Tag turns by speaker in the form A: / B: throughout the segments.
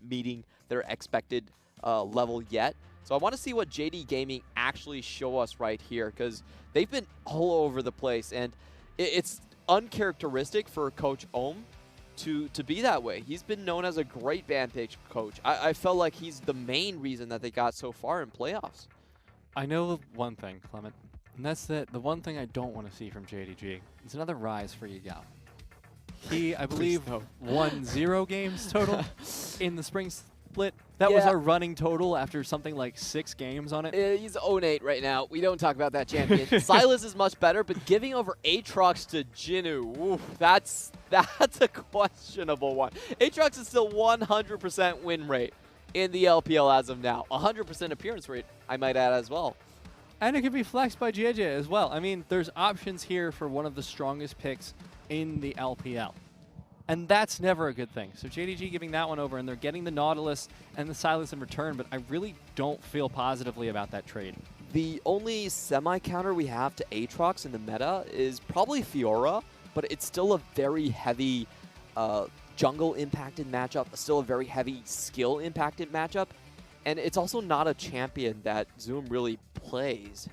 A: meeting their expected level yet. So I want to see what JD Gaming actually show us right here, because they've been all over the place, and it's uncharacteristic for Coach Ohm to be that way. He's been known as a great Vantage coach. I felt like he's the main reason that they got so far in playoffs.
B: I know one thing, Clement, and that's that the one thing I don't want to see from JDG is another rise for Yagao. He, I believe, won 0 games total in the spring split. That was our running total after something like 6 games on it.
A: He's 0-8 right now. We don't talk about that champion. Silas is much better, but giving over Aatrox to Jinnu, oof, that's a questionable one. Aatrox is still 100% win rate in the LPL as of now. 100% appearance rate, I might add as well.
B: And it can be flexed by JJ as well. I mean, there's options here for one of the strongest picks in the LPL. And that's never a good thing. So JDG giving that one over, and they're getting the Nautilus and the Silas in return, but I really don't feel positively about that trade.
A: The only semi-counter we have to Aatrox in the meta is probably Fiora, but it's still a very heavy jungle-impacted matchup, still a very heavy skill-impacted matchup, and it's also not a champion that Zoom really plays.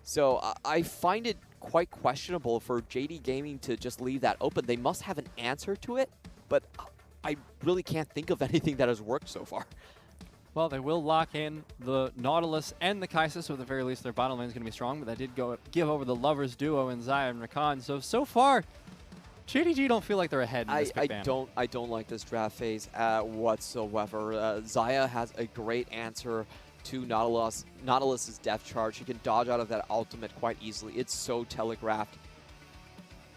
A: So I find it quite questionable for JD Gaming to just leave that open. They must have an answer to it, but I really can't think of anything that has worked so far.
B: Well, they will lock in the Nautilus and the Kai'Sa, so at the very least their bottom lane is going to be strong, but that did give over the Lovers duo in Xayah and Rakan. So far, JDG don't feel like they're ahead in this big ban.
A: I don't like this draft phase whatsoever. Xayah has a great answer to Nautilus's death charge. He can dodge out of that ultimate quite easily. It's so telegraphed.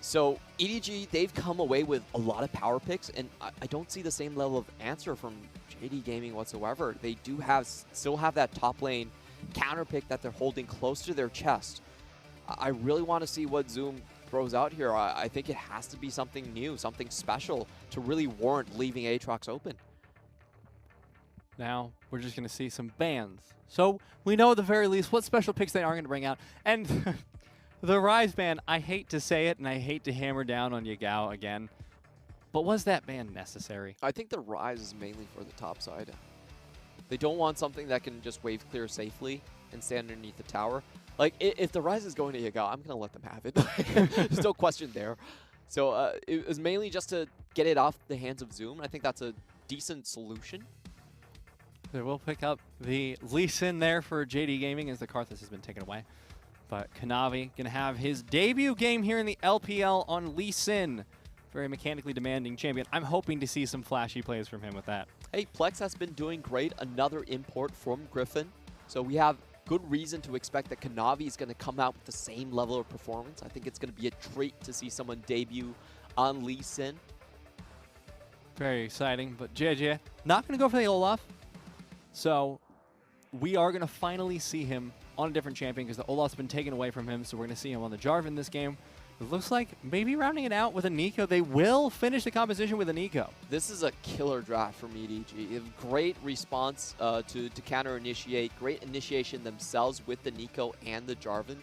A: So EDG, they've come away with a lot of power picks, and I don't see the same level of answer from JD Gaming whatsoever. They do still have that top lane counter pick that they're holding close to their chest. I really want to see what Zoom throws out here. I think it has to be something new, something special to really warrant leaving Aatrox open.
B: Now, we're just going to see some bans. So, we know at the very least what special picks they are going to bring out. And the Rise ban, I hate to say it, and I hate to hammer down on Yagao again, but was that ban necessary? I
A: think the Rise is mainly for the top side. They don't want something that can just wave clear safely and stand underneath the tower. Like, if the Rise is going to Yagao, I'm going to let them have it. There's no question there. So, it was mainly just to get it off the hands of Zoom. I think that's a decent solution.
B: They will pick up the Lee Sin there for JD Gaming as the Karthus has been taken away. But Kanavi going to have his debut game here in the LPL on Lee Sin. Very mechanically demanding champion. I'm hoping to see some flashy plays from him with that.
A: Hey, Plex has been doing great. Another import from Griffin. So we have good reason to expect that Kanavi is going to come out with the same level of performance. I think it's going to be a treat to see someone debut on Lee Sin.
B: Very exciting. But JJ, not going to go for the Olaf. So we are going to finally see him on a different champion because the Olaf's been taken away from him. So we're going to see him on the Jarvan this game. It looks like maybe rounding it out with a Nico. They will finish the composition with a Nico.
A: This is a killer draft from EDG. Great response to counter-initiate. Great initiation themselves with the Nico and the Jarvan.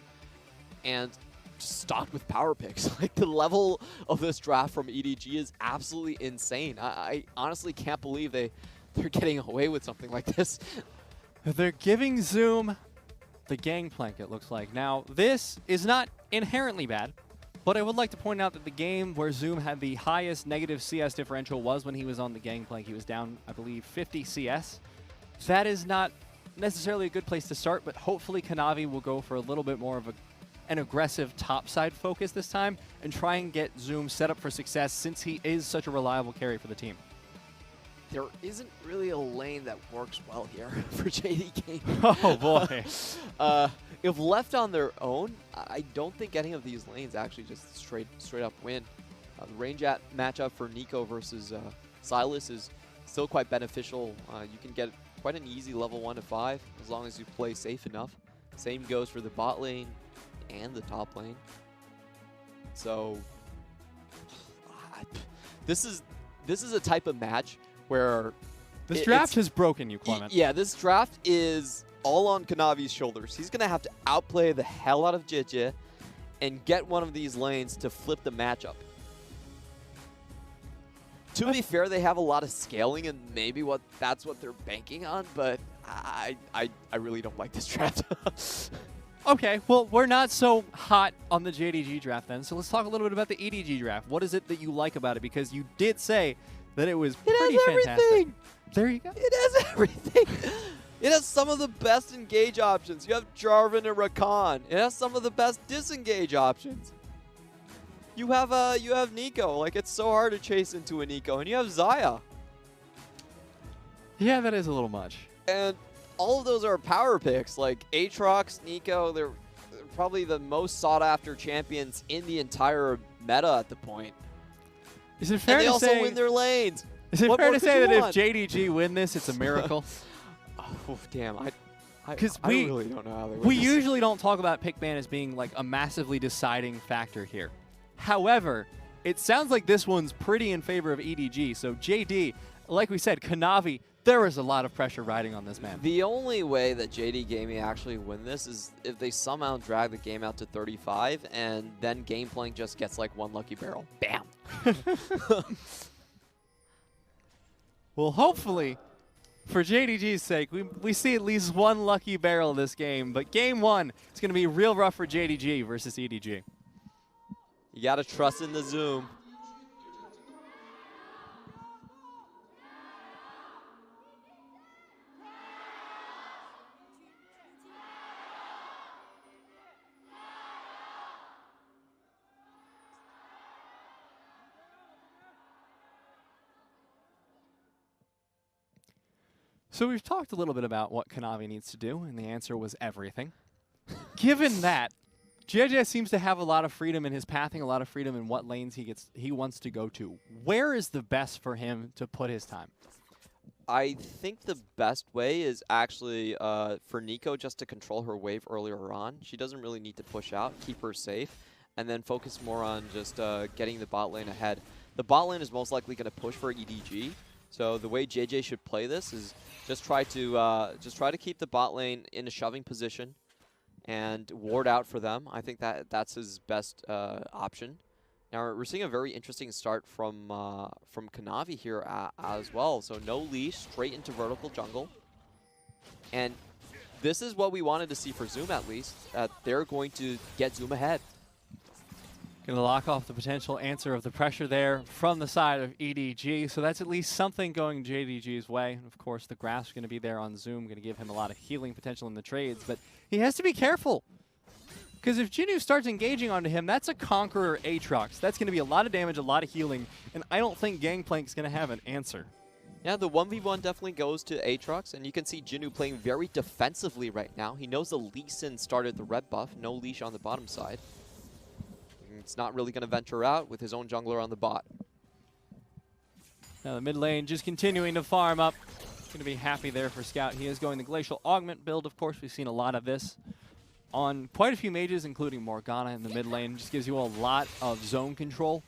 A: And stocked with power picks. Like, the level of this draft from EDG is absolutely insane. I honestly can't believe they're getting away with something like this.
B: They're giving Zoom the gangplank, it looks like. Now, this is not inherently bad, but I would like to point out that the game where Zoom had the highest negative CS differential was when he was on the gangplank. He was down, I believe, 50 CS. That is not necessarily a good place to start, but hopefully Kanavi will go for a little bit more of an aggressive topside focus this time and try and get Zoom set up for success since he is such a reliable carry for the team.
A: There isn't really a lane that works well here for JD Gaming.
B: Oh, boy.
A: If left on their own, I don't think any of these lanes actually just straight up win. The range matchup for Nico versus Silas is still quite beneficial. You can get quite an easy level 1 to 5 as long as you play safe enough. Same goes for the bot lane and the top lane. So this is a type of match where
B: this draft has broken you, Clement.
A: Yeah, this draft is all on Kanavi's shoulders. He's going to have to outplay the hell out of JJ and get one of these lanes to flip the matchup. To be fair, they have a lot of scaling, and maybe that's what they're banking on, but I really don't like this draft.
B: Okay, well, we're not so hot on the JDG draft then, so let's talk a little bit about the EDG draft. What is it that you like about it? Because you did say that it was pretty fantastic.
A: Everything.
B: There you go.
A: It has everything. It has some of the best engage options. You have Jarvan and Rakan. It has some of the best disengage options. You have Nico. Like, it's so hard to chase into a Nico, and you have Xayah.
B: Yeah, that is a little much.
A: And all of those are power picks. Like Aatrox, Nico, they're probably the most sought after champions in the entire meta at the point.
B: Is it fair
A: and they
B: to
A: also
B: say,
A: win their lanes.
B: Is it
A: What
B: fair
A: more
B: to
A: could
B: say
A: you
B: that
A: want?
B: if JDG win this, it's a miracle?
A: Oh, damn. I
B: we
A: really don't know how they win
B: we
A: this.
B: usually don't talk about pick ban as being like a massively deciding factor here. However, it sounds like this one's pretty in favor of EDG. So JD, like we said, Kanavi, there was a lot of pressure riding on this man.
A: The only way that JD Gaming actually win this is if they somehow drag the game out to 35, and then Gameplank just gets like one lucky barrel. Bam!
B: Well, hopefully, for JDG's sake, we see at least one lucky barrel this game. But game one is going to be real rough for JDG versus EDG.
A: You got to trust in the Zoom.
B: So we've talked a little bit about what Kanavi needs to do, and the answer was everything. Given that, JJ seems to have a lot of freedom in his pathing, a lot of freedom in what lanes he wants to go to. Where is the best for him to put his time?
A: I think the best way is actually for Nico just to control her wave earlier on. She doesn't really need to push out, keep her safe, and then focus more on just getting the bot lane ahead. The bot lane is most likely going to push for EDG, so the way JJ should play this is just try to keep the bot lane in a shoving position and ward out for them. I think that's his best option. Now we're seeing a very interesting start from Kanavi here as well. So no leash, straight into vertical jungle, and this is what we wanted to see for Zoom at least. They're going to get Zoom ahead.
B: Going to lock off the potential answer of the pressure there from the side of EDG. So that's at least something going JDG's way. And of course, the grass is going to be there on Zoom, going to give him a lot of healing potential in the trades. But he has to be careful, because if Jinnu starts engaging onto him, that's a Conqueror Aatrox. That's going to be a lot of damage, a lot of healing, and I don't think Gangplank's going to have an answer.
A: Yeah, the 1v1 definitely goes to Aatrox, and you can see Jinnu playing very defensively right now. He knows the Lee Sin started the red buff, no leash on the bottom side. It's not really going to venture out with his own jungler on the bot.
B: Now the mid lane just continuing to farm up. Going to be happy there for Scout. He is going the Glacial Augment build, of course. We've seen a lot of this on quite a few mages, including Morgana in the mid lane. Just gives you a lot of zone control,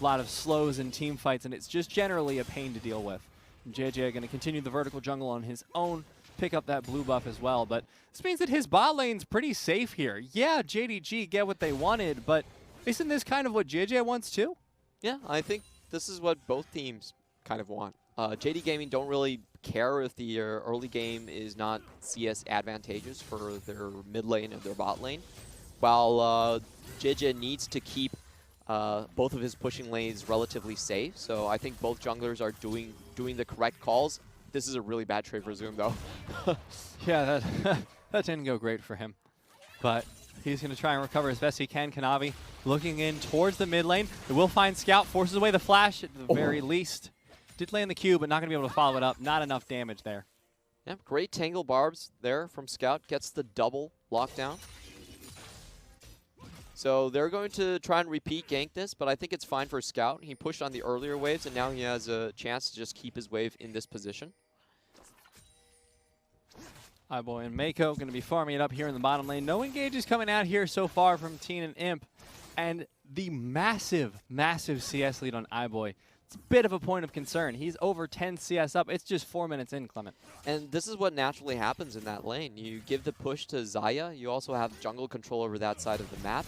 B: a lot of slows in team fights, and it's just generally a pain to deal with. And JJ going to continue the vertical jungle on his own, pick up that blue buff as well. But this means that his bot lane's pretty safe here. Yeah, JDG get what they wanted, but isn't this kind of what JJ wants too?
A: Yeah, I think this is what both teams kind of want. JD Gaming don't really care if the early game is not CS advantageous for their mid lane and their bot lane, while JJ needs to keep both of his pushing lanes relatively safe. So I think both junglers are doing the correct calls. This is a really bad trade for Zoom, though.
B: Yeah, that didn't go great for him. But he's going to try and recover as best he can. Kanavi looking in towards the mid lane. They will find Scout, forces away the flash at the very least. Did land the Q, but not going to be able to follow it up. Not enough damage there.
A: Yeah, great Tangle Barbs there from Scout. Gets the double lockdown. So they're going to try and repeat gank this, but I think it's fine for Scout. He pushed on the earlier waves, and now he has a chance to just keep his wave in this position.
B: Iboy and Mako going to be farming it up here in the bottom lane. No engages coming out here so far from Teen and Imp. And the massive, massive CS lead on Iboy. It's a bit of a point of concern. He's over 10 CS up. It's just 4 minutes in, Clement.
A: And this is what naturally happens in that lane. You give the push to Xayah. You also have jungle control over that side of the map.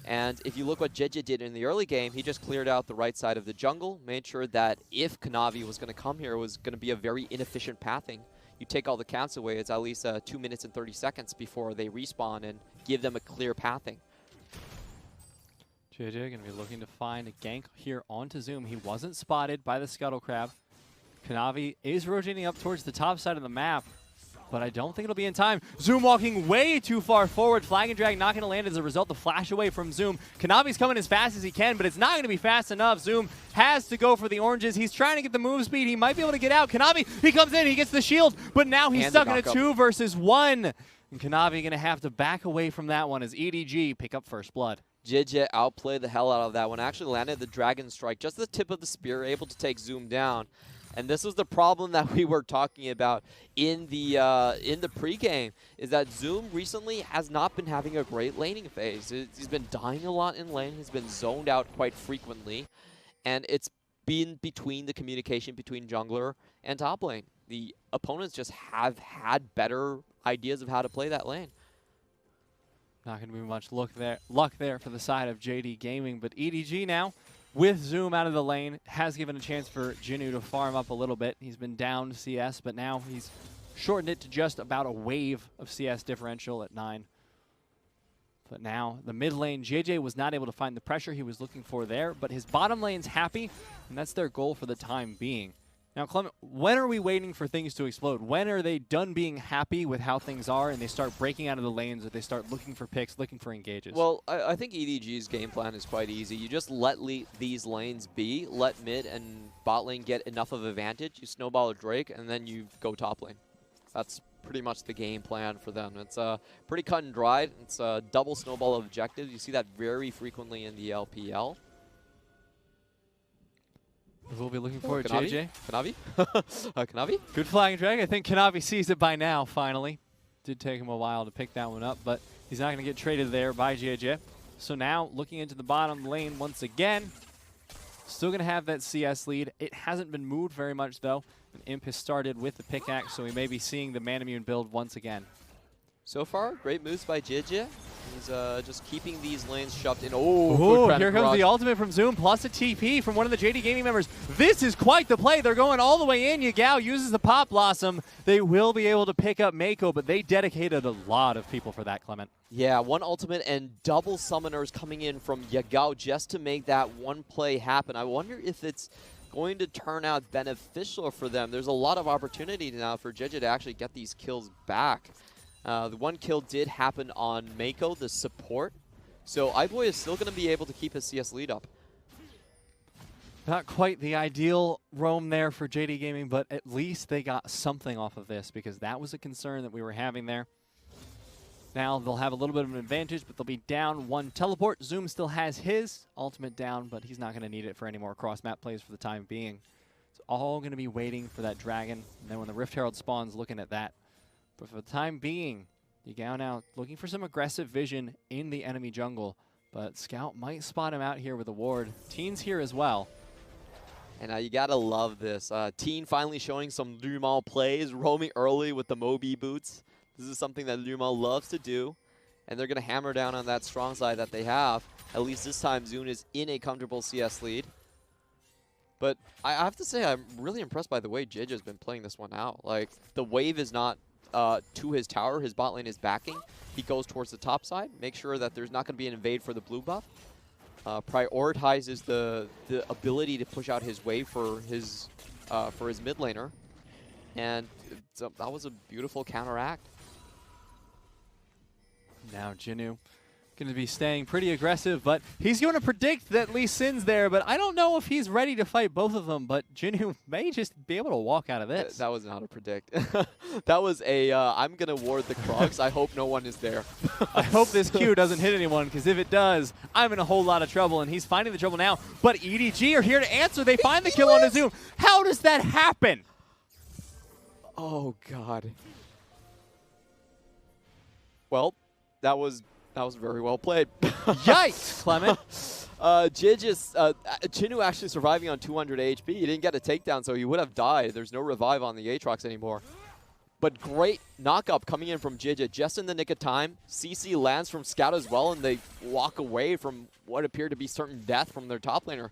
A: And if you look what JDG did in the early game, he just cleared out the right side of the jungle, made sure that if Kanavi was going to come here, it was going to be a very inefficient pathing. You take all the counts away, it's at least 2 minutes and 30 seconds before they respawn and give them a clear pathing.
B: JJ going to be looking to find a gank here onto Zoom. He wasn't spotted by the Scuttle Crab. Kanavi is rotating up towards the top side of the map, but I don't think it'll be in time. Zoom walking way too far forward. Flag and Drag not going to land as a result. The flash away from Zoom. Kanavi's coming as fast as he can, but it's not going to be fast enough. Zoom has to go for the oranges. He's trying to get the move speed. He might be able to get out. Kanavi, he comes in, he gets the shield, but now he's stuck in a 2 versus 1. And Kanavi going to have to back away from that one as EDG pick up first blood.
A: JJ outplayed the hell out of that one. Actually landed the Dragon Strike, just the tip of the spear, able to take Zoom down. And this was the problem that we were talking about in the pregame, is that Zoom recently has not been having a great laning phase. He's been dying a lot in lane. He's been zoned out quite frequently. And it's been between the communication between jungler and top lane. The opponents just have had better ideas of how to play that lane.
B: Not going to be much luck there for the side of JD Gaming, but EDG now, with Zoom out of the lane, has given a chance for Jinnu to farm up a little bit. He's been down CS, but now he's shortened it to just about a wave of CS differential at 9. But now the mid lane, JJ was not able to find the pressure he was looking for there, but his bottom lane's happy, and that's their goal for the time being. Now, Clement, when are we waiting for things to explode? When are they done being happy with how things are and they start breaking out of the lanes, or they start looking for picks, looking for engages?
A: Well, I think EDG's game plan is quite easy. You just let these lanes be, let mid and bot lane get enough of advantage, you snowball a Drake, and then you go top lane. That's pretty much the game plan for them. It's pretty cut and dried. It's a double snowball objective. You see that very frequently in the LPL.
B: We'll be looking for
A: Kanavi?
B: JJ.
A: Kanavi? Kanavi?
B: Good flying drag. I think Kanavi sees it by now, finally. Did take him a while to pick that one up, but he's not going to get traded there by JJ. So now, looking into the bottom lane once again. Still going to have that CS lead. It hasn't been moved very much, though. And Imp has started with the pickaxe, so we may be seeing the Manamune build once again.
A: So far, great moves by JJ. He's just keeping these lanes shoved in.
B: Oh, here comes the ultimate from Zoom, plus a TP from one of the JD Gaming members. This is quite the play. They're going all the way in. Yagao uses the Pop Blossom. They will be able to pick up Mako, but they dedicated a lot of people for that, Clement.
A: Yeah, one ultimate and double summoners coming in from Yagao just to make that one play happen. I wonder if it's going to turn out beneficial for them. There's a lot of opportunity now for JJ to actually get these kills back. The one kill did happen on Mako, the support. So iBoy is still going to be able to keep his CS lead up.
B: Not quite the ideal roam there for JD Gaming, but at least they got something off of this, because that was a concern that we were having there. Now they'll have a little bit of an advantage, but they'll be down one teleport. Zoom still has his ultimate down, but he's not going to need it for any more cross-map plays for the time being. It's all going to be waiting for that dragon, and then when the Rift Herald spawns, looking at that. But for the time being, Yagao now looking for some aggressive vision in the enemy jungle. But Scout might spot him out here with a ward. Teen's here as well.
A: And you gotta love this. Teen finally showing some Lumal plays, roaming early with the Moby boots. This is something that Lumal loves to do. And they're gonna hammer down on that strong side that they have. At least this time, Zune is in a comfortable CS lead. But I have to say, I'm really impressed by the way JJ has been playing this one out. Like, the wave is not to his tower. His bot lane is backing. He goes towards the top side, make sure that there's not going to be an invade for the blue buff. Prioritizes the ability to push out his wave for his mid laner. And that was a beautiful counteract.
B: Now Jinnu going to be staying pretty aggressive, but he's going to predict that Lee Sin's there, but I don't know if he's ready to fight both of them, but Jinnu may just be able to walk out of this.
A: That was not a predict. That was a, I'm going to ward the Krugs. I hope no one is there.
B: I hope this Q doesn't hit anyone, because if it does, I'm in a whole lot of trouble, and he's finding the trouble now. But EDG are here to answer. They find the kill on his Zoom. How does that happen?
A: Oh, God. Well, that was very well played.
B: Yikes, Clement.
A: Jinnu actually surviving on 200 HP. He didn't get a takedown, so he would have died. There's no revive on the Aatrox anymore. But great knock-up coming in from JJ just in the nick of time. CC lands from Scout as well, and they walk away from what appeared to be certain death from their top laner.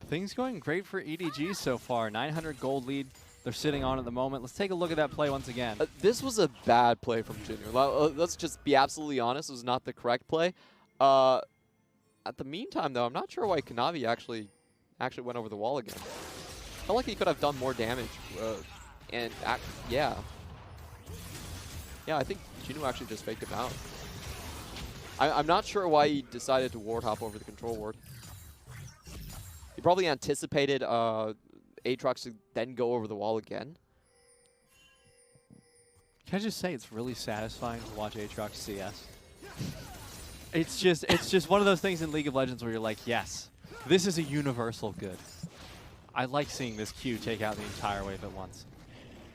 B: Things going great for EDG so far. 900 gold lead they're sitting on at the moment. Let's take a look at that play once again.
A: This was a bad play from Jinu. Let's just be absolutely honest. It was not the correct play. At the meantime, though, I'm not sure why Kanavi actually went over the wall again. Felt like he could have done more damage. Yeah, I think Jinu actually just faked him out. I'm not sure why he decided to ward hop over the control ward. He probably anticipated Aatrox to then go over the wall again.
B: Can I just say it's really satisfying to watch Aatrox CS? It's just one of those things in League of Legends where you're like, yes, this is a universal good. I like seeing this Q take out the entire wave at once.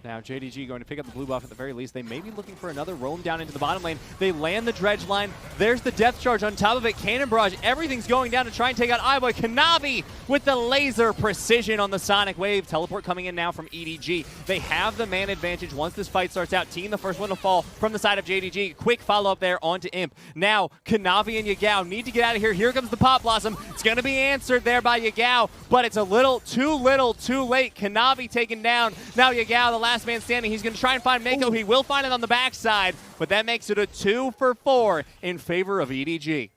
B: Now JDG going to pick up the blue buff at the very least. They may be looking for another roam down into the bottom lane. They land the dredge line. There's the depth charge on top of it. Cannon barrage. Everything's going down to try and take out iBoy. Kanavi with the laser precision on the Sonic Wave. Teleport coming in now from EDG. They have the man advantage once this fight starts out. Team the first one to fall from the side of JDG. Quick follow up there onto Imp. Now Kanavi and Yagao need to get out of here. Here comes the Pop Blossom. It's going to be answered there by Yagao, but it's a little, too late. Kanavi taken down. Now Yagao, the last man standing. He's going to try and find Mako. He will find it on the backside, but that makes it a 2 for 4 in favor of EDG.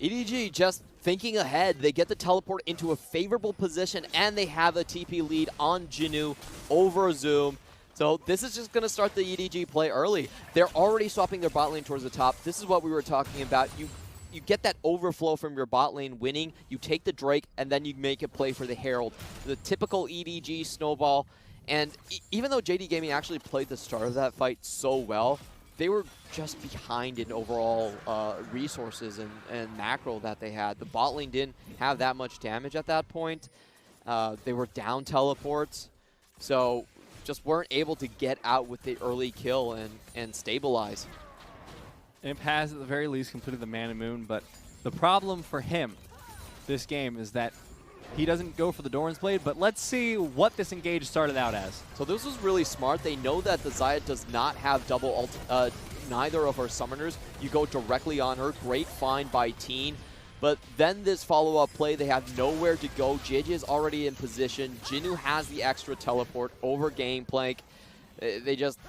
A: EDG just thinking ahead. They get the teleport into a favorable position, and they have a TP lead on Jinu over Zoom. So this is just going to start the EDG play early. They're already swapping their bot lane towards the top. This is what we were talking about. You get that overflow from your bot lane winning. You take the Drake, and then you make a play for the Herald. The typical EDG snowball. And even though JD Gaming actually played the start of that fight so well, they were just behind in overall resources and macro that they had. The bot lane didn't have that much damage at that point. They were down teleports, so just weren't able to get out with the early kill and stabilize.
B: Imp has, at the very least, completed the Man and Moon, but the problem for him this game is that he doesn't go for the Doran's Blade, but let's see what this engage started out as.
A: So this was really smart. They know that the Xayah does not have double ult, neither of her summoners. You go directly on her. Great find by Teen. But then this follow-up play, they have nowhere to go. JJ is already in position. Jinu has the extra teleport over Gangplank. They just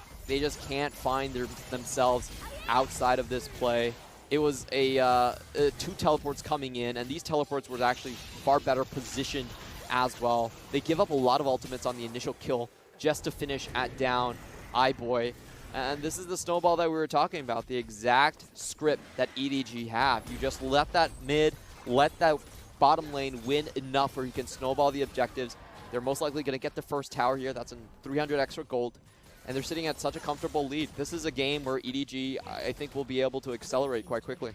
A: can't find themselves outside of this play. It was two teleports coming in, and these teleports were actually far better positioned as well. They give up a lot of ultimates on the initial kill just to finish at down iBoy. And this is the snowball that we were talking about, the exact script that EDG have. You just let that mid, let that bottom lane win enough where you can snowball the objectives. They're most likely going to get the first tower here. That's in 300 extra gold. And they're sitting at such a comfortable lead. This is a game where EDG, I think, will be able to accelerate quite quickly.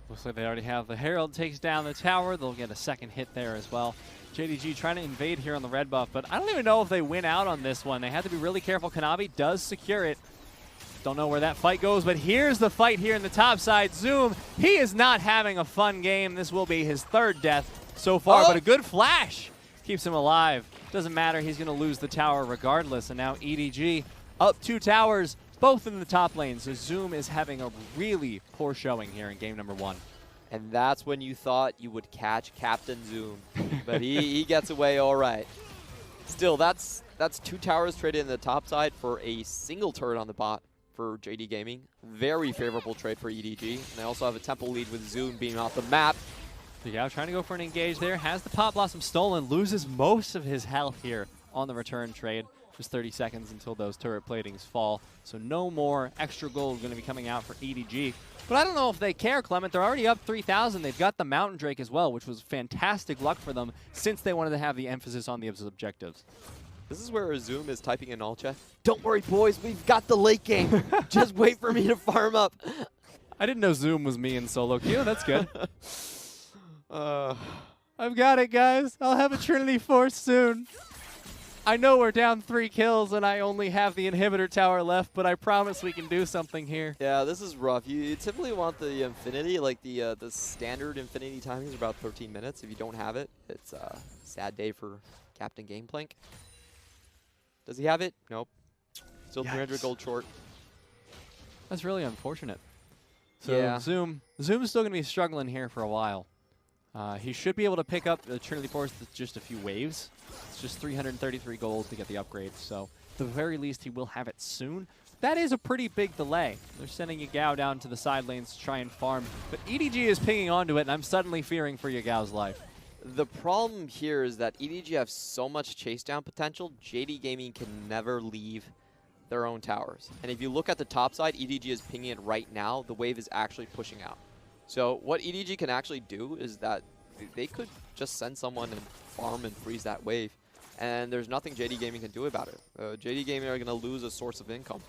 B: Looks like they already have the Herald takes down the tower. They'll get a second hit there as well. JDG trying to invade here on the red buff, but I don't even know if they win out on this one. They have to be really careful. Kanavi does secure it. Don't know where that fight goes, but here's the fight here in the top side. Zoom, he is not having a fun game. This will be his third death so far, but a good flash keeps him alive. Doesn't matter, he's going to lose the tower regardless. And now EDG up 2 towers, both in the top lane. So Zoom is having a really poor showing here in game number 1.
A: And that's when you thought you would catch Captain Zoom. But he gets away all right. Still, that's 2 towers traded in the top side for a single turret on the bot for JD Gaming. Very favorable trade for EDG. And they also have a temple lead with Zoom being off the map.
B: Yeah, trying to go for an engage there. Has the Pop Blossom stolen. Loses most of his health here on the return trade. Just 30 seconds until those turret platings fall. So no more extra gold going to be coming out for EDG. But I don't know if they care, Clement. They're already up 3,000. They've got the Mountain Drake as well, which was fantastic luck for them since they wanted to have the emphasis on the objectives.
A: This is where Zoom is typing in all chat. Don't worry, boys. We've got the late game. Just wait for me to farm up.
B: I didn't know Zoom was me in solo queue. That's good. I've got it, guys. I'll have a Trinity Force soon. I know we're down 3 kills and I only have the inhibitor tower left, but I promise we can do something here.
A: Yeah, this is rough. You typically want the Infinity, like the standard Infinity timing is about 13 minutes. If you don't have it, it's a sad day for Captain Gangplank. Does he have it? Nope. Still 300 gold short.
B: That's really unfortunate. So
A: Yeah.
B: Zoom's still going to be struggling here for a while. He should be able to pick up the Trinity Force with just a few waves. It's just 333 gold to get the upgrade, so at the very least he will have it soon. That is a pretty big delay. They're sending Yagao down to the side lanes to try and farm, but EDG is pinging onto it, and I'm suddenly fearing for Yagao's life.
A: The problem here is that EDG have so much chase down potential, JD Gaming can never leave their own towers. And if you look at the top side, EDG is pinging it right now. The wave is actually pushing out. So what EDG can actually do is that they could just send someone and farm and freeze that wave. And there's nothing JD Gaming can do about it. JD Gaming are going to lose a source of income.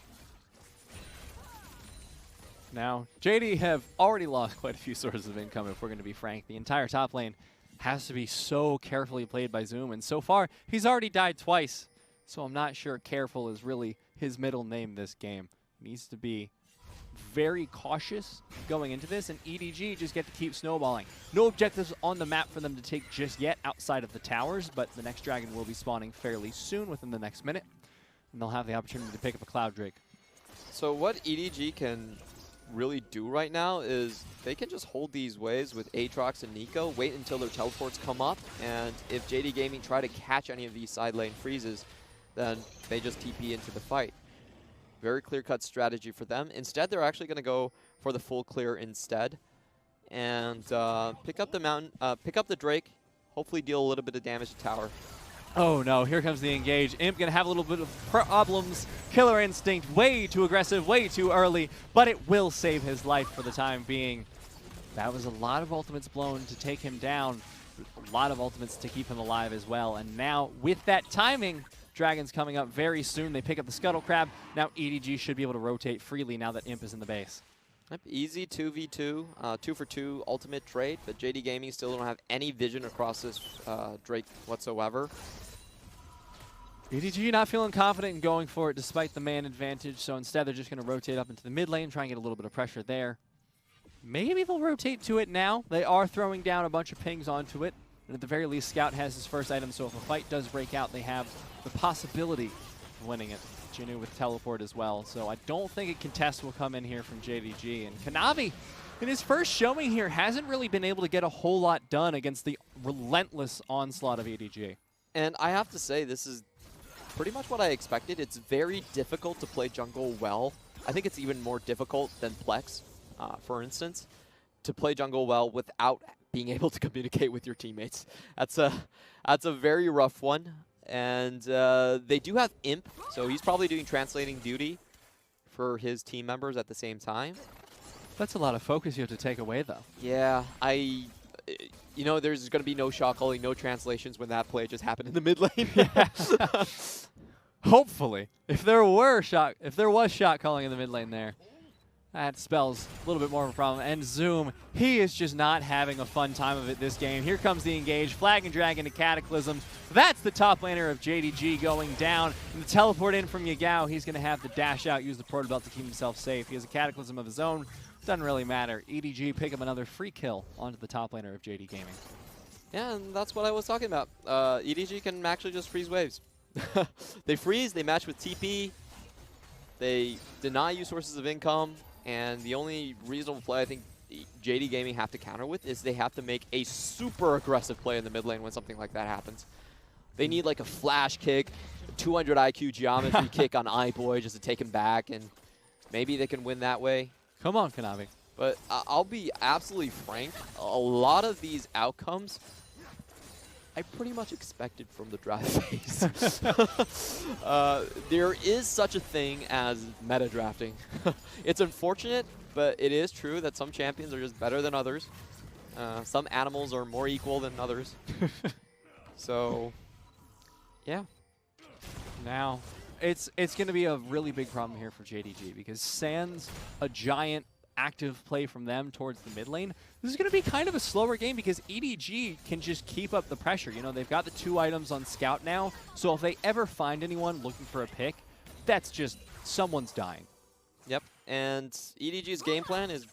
B: Now, JD have already lost quite a few sources of income, if we're going to be frank. The entire top lane has to be so carefully played by Zoom, and so far, he's already died twice. So I'm not sure careful is really his middle name this game. He needs to be very cautious going into this, and EDG just get to keep snowballing. No objectives on the map for them to take just yet outside of the towers, but the next dragon will be spawning fairly soon, within the next minute, and they'll have the opportunity to pick up a Cloud Drake.
A: So what EDG can really do right now is they can just hold these waves with Aatrox and Nico, wait until their teleports come up, and if JD Gaming try to catch any of these side lane freezes, then they just TP into the fight. Very clear-cut strategy for them. Instead, they're actually going to go for the full clear instead, and pick up the mountain, pick up the Drake. Hopefully, deal a little bit of damage to tower.
B: Oh no! Here comes the engage. Imp gonna have a little bit of problems. Killer Instinct, way too aggressive, way too early, but it will save his life for the time being. That was a lot of ultimates blown to take him down. A lot of ultimates to keep him alive as well. And now, with that timing, Dragon's coming up very soon. They pick up the Scuttle Crab. Now EDG should be able to rotate freely now that Imp is in the base.
A: Yep, easy 2v2, 2-for-2 ultimate trade, but JD Gaming still don't have any vision across this Drake whatsoever.
B: EDG not feeling confident in going for it despite the man advantage, so instead they're just going to rotate up into the mid lane, try and get a little bit of pressure there. Maybe they'll rotate to it now. They are throwing down a bunch of pings onto it, and at the very least Scout has his first item, so if a fight does break out, they have the possibility of winning it. Jinu with teleport as well, so I don't think a contest will come in here from JDG. And Kanavi, in his first showing here, hasn't really been able to get a whole lot done against the relentless onslaught of EDG.
A: And I have to say, this is pretty much what I expected. It's very difficult to play jungle well. I think it's even more difficult than Plex, for instance, to play jungle well without being able to communicate with your teammates. That's a very rough one. And they do have Imp, so he's probably doing translating duty for his team members at the same time.
B: That's a lot of focus you have to take away, though.
A: Yeah, you know, there's going to be no shot calling, no translations when that play just happened in the mid lane.
B: Hopefully, if there was shot calling in the mid lane there, that spells a little bit more of a problem. And Zoom, he is just not having a fun time of it this game. Here comes the engage, Flag and Drag into Cataclysm. That's the top laner of JDG going down. And the teleport in from Yagao, he's going to have the dash out, use the portal belt to keep himself safe. He has a Cataclysm of his own. Doesn't really matter. EDG pick up another free kill onto the top laner of JD Gaming.
A: Yeah, and that's what I was talking about. EDG can actually just freeze waves. They freeze, they match with TP, they deny you sources of income, and the only reasonable play I think JD Gaming have to counter with is they have to make a super aggressive play in the mid lane when something like that happens. They need like a flash kick, a 200 IQ geometry kick on iBoy just to take him back, and maybe they can win that way.
B: Come on, Kanavi.
A: But I'll be absolutely frank, a lot of these outcomes I pretty much expected from the draft phase. There is such a thing as meta drafting. It's unfortunate, but it is true that some champions are just better than others. Some animals are more equal than others. So, yeah.
B: Now, it's going to be a really big problem here for JDG because sans a giant active play from them towards the mid lane, this is going to be kind of a slower game because EDG can just keep up the pressure. You know, they've got the 2 items on Scout now, so if they ever find anyone looking for a pick, that's just someone's dying.
A: Yep, and EDG's game plan is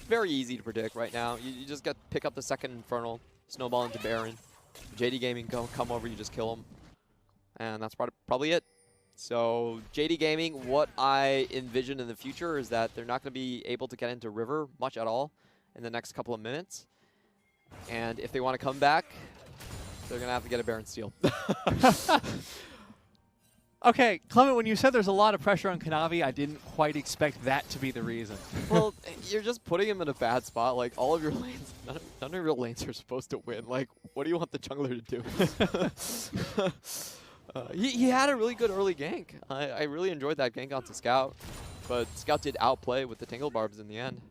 A: very easy to predict right now. You just got to pick up the second Infernal, snowball into Baron. JD Gaming come over, you just kill him. And that's probably it. So JD Gaming, what I envision in the future is that they're not going to be able to get into River much at all in the next couple of minutes. And if they want to come back, they're going to have to get a Baron steal.
B: Okay, Clement, when you said there's a lot of pressure on Kanavi, I didn't quite expect that to be the reason.
A: Well, you're just putting him in a bad spot. Like, all of your lanes, none of your lanes are supposed to win. Like, what do you want the jungler to do? He had a really good early gank. I really enjoyed that gank onto Scout. But Scout did outplay with the Tangle Barbs in the end.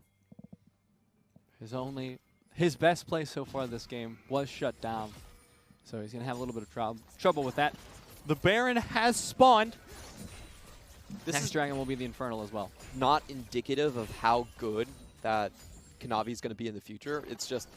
B: His best play so far this game was shut down. So he's going to have a little bit of trouble with that. The Baron has spawned. Next dragon will be the Infernal as well.
A: Not indicative of how good that Kanavi is going to be in the future. It's just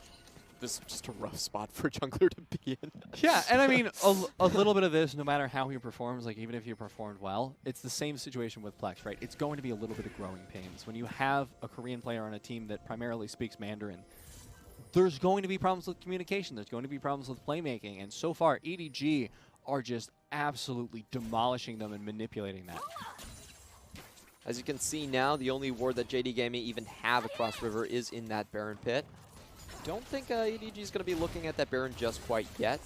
A: this is just a rough spot for a jungler to be in.
B: Yeah, and I mean, a little bit of this, no matter how he performs, like even if he performed well, it's the same situation with Plex, right? It's going to be a little bit of growing pains. When you have a Korean player on a team that primarily speaks Mandarin, there's going to be problems with communication. There's going to be problems with playmaking. And so far, EDG are just absolutely demolishing them and manipulating that.
A: As you can see now, the only ward that JD Gaming even have across River is in that Baron pit. Don't think EDG is going to be looking at that Baron just quite yet.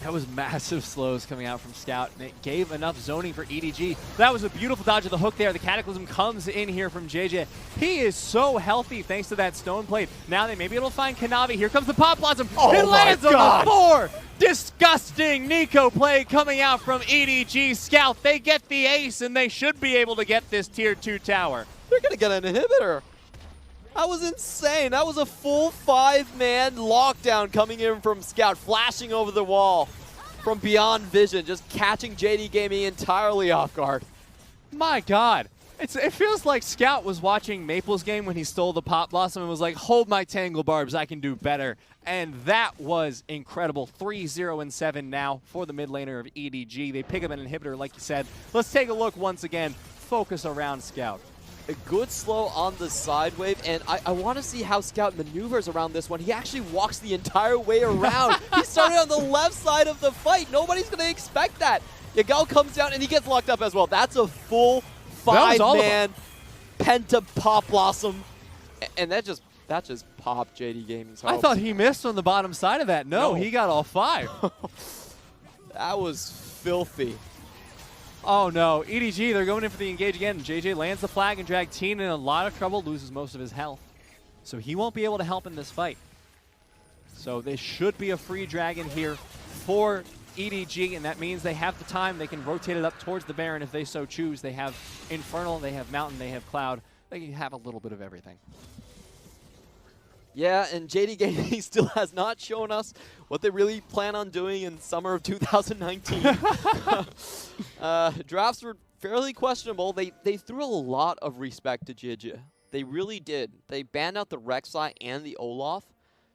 B: That was massive slows coming out from Scout, and it gave enough zoning for EDG. That was a beautiful dodge of the hook there. The Cataclysm comes in here from JJ. He is so healthy thanks to that Stone Plate. Now they may be able to find Kanavi. Here comes the Pop Blossom.
A: Oh,
B: it lands
A: my God.
B: on the 4. Disgusting Nico play coming out from EDG. Scout, they get the ace, and they should be able to get this Tier 2 tower.
A: They're going to get an inhibitor. That was insane. That was a full 5-man lockdown coming in from Scout, flashing over the wall from beyond vision, just catching JD Gaming entirely off guard.
B: My God. It feels like Scout was watching Maple's game when he stole the Pop Blossom and was like, hold my Tangle Barbs, I can do better. And that was incredible. 3-0-7 now for the mid laner of EDG. They pick up an inhibitor, like you said. Let's take a look once again. Focus around Scout.
A: A good slow on the side wave, and I want to see how Scout maneuvers around this one. He actually walks the entire way around. He started on the left side of the fight. Nobody's going to expect that. Yagao comes down, and he gets locked up as well. That's a full 5-man Penta Pop Blossom, and that just popped JD Gaming's hopes.
B: I thought he missed on the bottom side of that. No, he got all 5.
A: That was filthy.
B: Oh no, EDG, they're going in for the engage again. JJ lands the flag and drag Teen in a lot of trouble, loses most of his health. So he won't be able to help in this fight. So this should be a free dragon here for EDG, and that means they have the time. They can rotate it up towards the Baron if they so choose. They have Infernal, they have Mountain, they have Cloud. They can have a little bit of everything.
A: Yeah, and JD Gaming still has not shown us what they really plan on doing in summer of 2019. Drafts were fairly questionable. They threw a lot of respect to JJ. They really did. They banned out the Rek'Sai and the Olaf,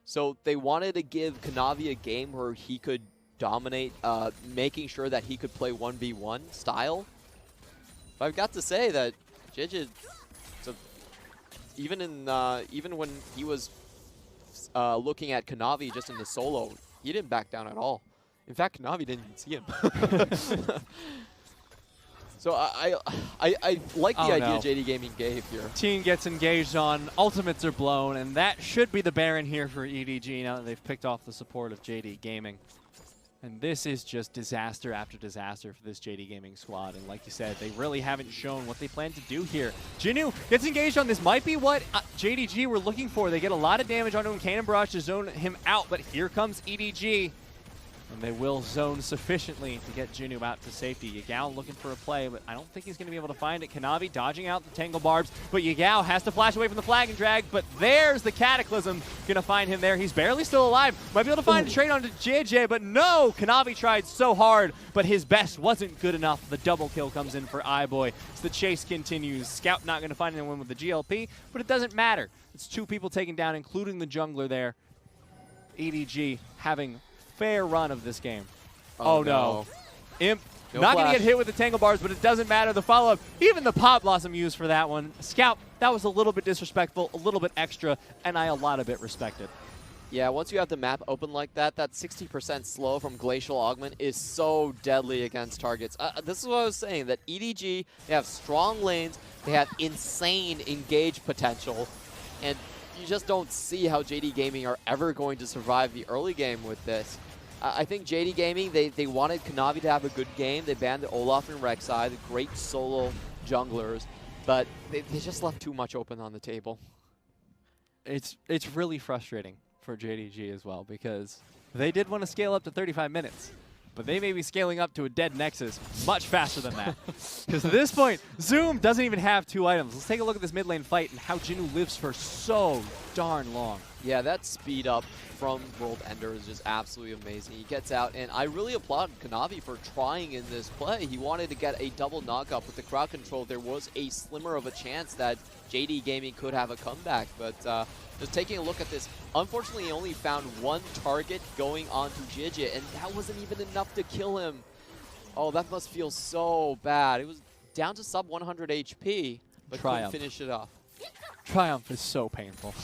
A: so they wanted to give Kanavi a game where he could dominate, making sure that he could play 1v1 style. But I've got to say that JJ, even when he was looking at Kanavi just in the solo, he didn't back down at all. In fact, Kanavi didn't even see him. So I like the idea JD Gaming gave here.
B: Teen gets engaged on, ultimates are blown, and that should be the Baron here for EDG now that they've picked off the support of JD Gaming. And this is just disaster after disaster for this JD Gaming squad. And like you said, they really haven't shown what they plan to do here. Jinnu gets engaged on. This might be what JDG were looking for. They get a lot of damage onto him. Cannon Barrage to zone him out, but here comes EDG. And they will zone sufficiently to get Jinnu out to safety. Yagao looking for a play, but I don't think he's going to be able to find it. Kanavi dodging out the Tangle Barbs, but Yagao has to flash away from the flag and drag, but there's the Cataclysm. Going to find him there. He's barely still alive. Might be able to find a trade onto JJ, but no! Kanavi tried so hard, but his best wasn't good enough. The double kill comes in for iBoy. So the chase continues. Scout not going to find anyone with the GLP, but it doesn't matter. It's 2 people taken down, including the jungler there. EDG having fair run of this game. Oh no. Imp not going to get hit with the Tangle Bars, but it doesn't matter. The follow-up, even the Pop Blossom used for that one. Scout, that was a little bit disrespectful, a little bit extra, and I a lot of it respected.
A: Yeah, once you have the map open like that, that 60% slow from Glacial Augment is so deadly against targets. This is what I was saying, that EDG, they have strong lanes, they have insane engage potential, and you just don't see how JD Gaming are ever going to survive the early game with this. I think JD Gaming, they wanted Kanavi to have a good game. They banned the Olaf and Rek'Sai, the great solo junglers, but they just left too much open on the table.
B: It's really frustrating for JDG as well, because they did want to scale up to 35 minutes, but they may be scaling up to a dead Nexus much faster than that. Because at this point, Zoom doesn't even have 2 items. Let's take a look at this mid lane fight and how Jinwoo lives for so darn long.
A: Yeah, that speed up from World Ender is just absolutely amazing. He gets out, and I really applaud Kanavi for trying in this play. He wanted to get a double knockup with the crowd control. There was a slimmer of a chance that JD Gaming could have a comeback, but just taking a look at this, unfortunately he only found 1 target going on to JJ, and that wasn't even enough to kill him. Oh, that must feel so bad. It was down to sub 100 HP, but couldn't finish it off.
B: Triumph is so painful.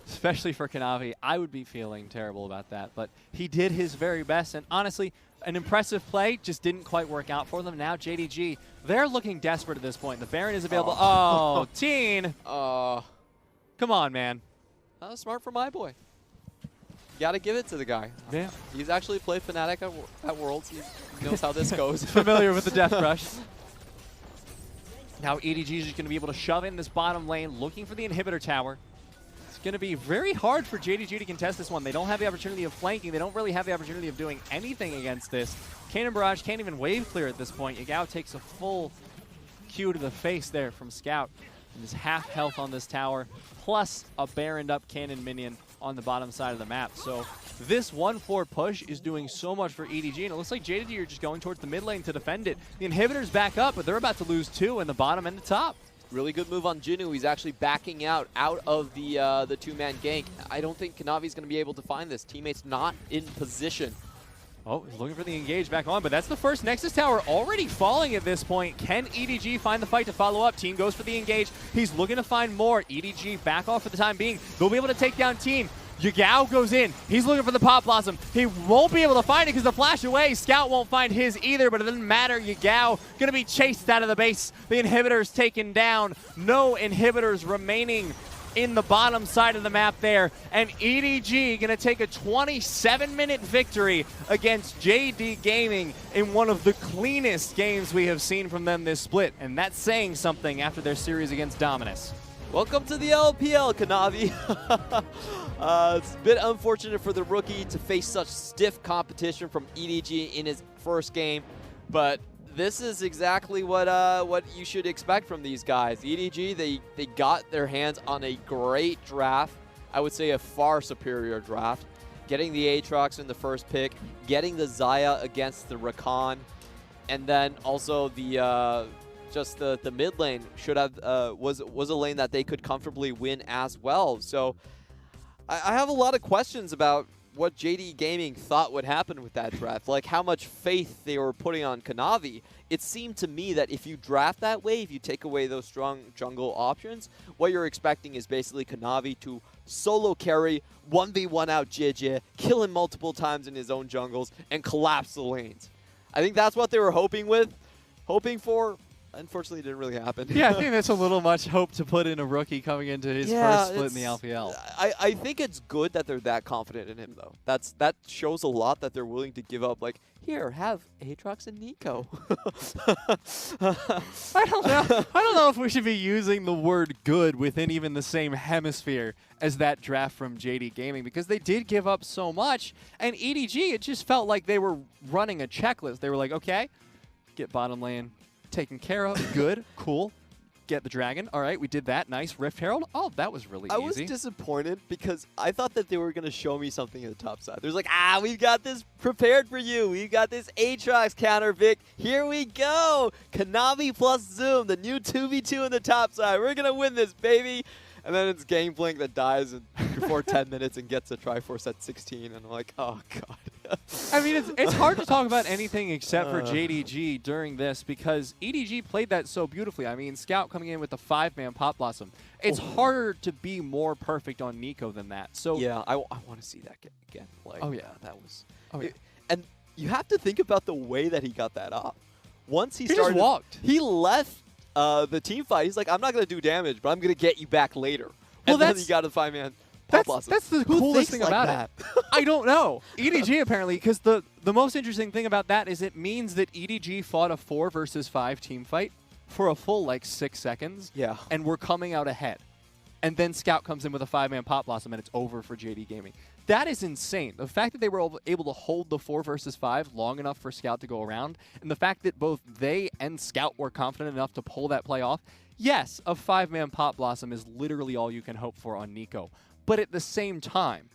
B: Especially for Kanavi. I would be feeling terrible about that, but he did his very best, and honestly, an impressive play just didn't quite work out for them. Now JDG, they're looking desperate at this point. The Baron is available. Oh, Teen! Come on, man.
A: That was smart for my boy. Gotta give it to the guy.
B: Yeah.
A: He's actually played Fnatic at Worlds. He knows how this goes.
B: Familiar with the Death Rush. Now EDG is just going to be able to shove in this bottom lane, looking for the inhibitor tower. Going to be very hard for JDG to contest this one. They don't have the opportunity of flanking. They don't really have the opportunity of doing anything against this. Cannon Barrage can't even wave clear at this point. Yagao takes a full Q to the face there from Scout. And is half health on this tower, plus a Baroned up cannon minion on the bottom side of the map. So this 1-4 push is doing so much for EDG, and it looks like JDG are just going towards the mid lane to defend it. The inhibitor's back up, but they're about to lose 2 in the bottom and the top.
A: Really good move on Jinwoo. He's actually backing out of the two-man gank. I don't think Kanavi's going to be able to find this. Teammate's not in position.
B: Oh, he's looking for the engage back on, but that's the first Nexus tower already falling at this point. Can EDG find the fight to follow up? Team goes for the engage. He's looking to find more. EDG back off for the time being. They'll be able to take down Team. Yagao goes in. He's looking for the Pop Blossom. He won't be able to find it because the flash away. Scout won't find his either, but it doesn't matter. Yagao going to be chased out of the base. The inhibitor's taken down. No inhibitors remaining in the bottom side of the map there. And EDG going to take a 27-minute victory against JD Gaming in one of the cleanest games we have seen from them this split. And that's saying something after their series against Dominus.
A: Welcome to the LPL, Kanavi. It's a bit unfortunate for the rookie to face such stiff competition from EDG in his first game, but this is exactly what you should expect from these guys. EDG, they got their hands on a great draft. I would say a far superior draft. Getting the Aatrox in the first pick, getting the Xayah against the Rakan, and then also the just the mid lane should have was a lane that they could comfortably win as well. So I have a lot of questions about what JD Gaming thought would happen with that draft, like how much faith they were putting on Kanavi. It seemed to me that if you draft that way, if you take away those strong jungle options, what you're expecting is basically Kanavi to solo carry, 1v1 out JJ, kill him multiple times in his own jungles, and collapse the lanes. I think that's what they were hoping for. Unfortunately, it didn't really happen.
B: Yeah, I think that's a little much hope to put in a rookie coming into his first split in the LPL.
A: I think it's good that they're that confident in him, though. That shows a lot that they're willing to give up. Like, here, have Aatrox and Nico.
B: I don't know if we should be using the word good within even the same hemisphere as that draft from JD Gaming, because they did give up so much. And EDG, it just felt like they were running a checklist. They were like, okay, get bottom lane taken care of. Good. Cool. Get the dragon. All right, we did that. Nice. Rift Herald. Oh, that was really easy.
A: I was disappointed because I thought that they were going to show me something at the top side. There's like, we've got this prepared for you. We've got this Aatrox counter, Vic. Here we go. Kanavi plus Zoom, the new 2v2 in the top side. We're going to win this, baby. And then it's Gangplank that dies before 10 minutes and gets a Triforce at 16. And I'm like, oh, God.
B: I mean, it's hard to talk about anything except for JDG during this because EDG played that so beautifully. I mean, Scout coming in with the 5-man Pop Blossom. It's harder to be more perfect on Nico than that. So
A: yeah, I want to see that again. Like,
B: oh, yeah.
A: That was...
B: Oh, yeah.
A: And you have to think about the way that he got that off. Once he
B: just walked.
A: He left the team fight. He's like, I'm not going to do damage, but I'm going to get you back later.
B: Well,
A: and then he got a 5-man Pop Blossom.
B: That's the coolest thing about it. I don't know. EDG apparently, because the most interesting thing about that is it means that EDG fought a 4 versus 5 team fight for a full like 6 seconds.
A: Yeah.
B: And we're coming out ahead. And then Scout comes in with a 5-man Pop Blossom and it's over for JD Gaming. That is insane. The fact that they were able to hold the 4 versus 5 long enough for Scout to go around, and the fact that both they and Scout were confident enough to pull that play off. Yes, a 5-man Pop Blossom is literally all you can hope for on Nico. But at the same time,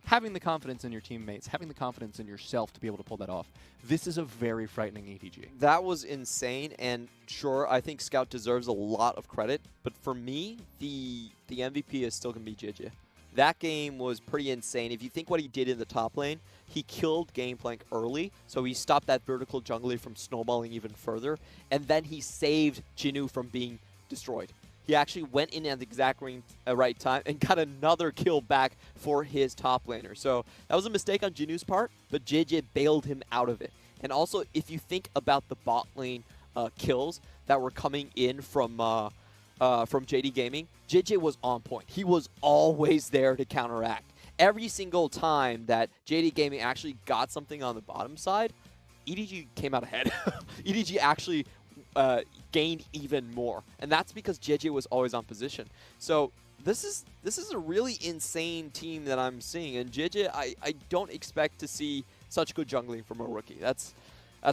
B: having the confidence in your teammates, having the confidence in yourself to be able to pull that off, this is a very frightening EDG.
A: That was insane, and sure, I think Scout deserves a lot of credit, but for me, the MVP is still going to be JJ. That game was pretty insane. If you think what he did in the top lane, he killed Gangplank early, so he stopped that vertical jungler from snowballing even further, and then he saved Jinnu from being destroyed. He actually went in at the exact right time and got another kill back for his top laner. So that was a mistake on Jinnu's part, but JJ bailed him out of it. And also, if you think about the bot lane kills that were coming in from JD Gaming, JJ was on point. He was always there to counteract. Every single time that JD Gaming actually got something on the bottom side, EDG came out ahead. EDG actually gained even more, and that's because JJ was always on position. So this is a really insane team that I'm seeing, and JJ, I don't expect to see such good jungling from a rookie. That's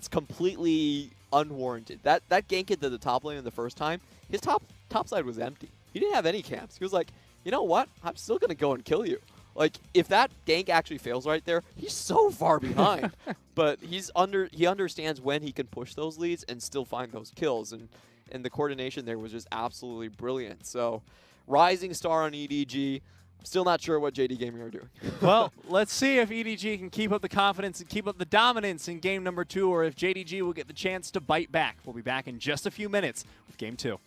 A: completely unwarranted. That gank into the top lane in the first time, his top side was empty. He didn't have any camps. He was like, you know what? I'm still gonna go and kill you. Like, if that gank actually fails right there, he's so far behind. But he understands when he can push those leads and still find those kills. And the coordination there was just absolutely brilliant. So, rising star on EDG. I'm still not sure what JD Gaming are doing.
B: Well, let's see if EDG can keep up the confidence and keep up the dominance in game number 2, or if JDG will get the chance to bite back. We'll be back in just a few minutes with game 2.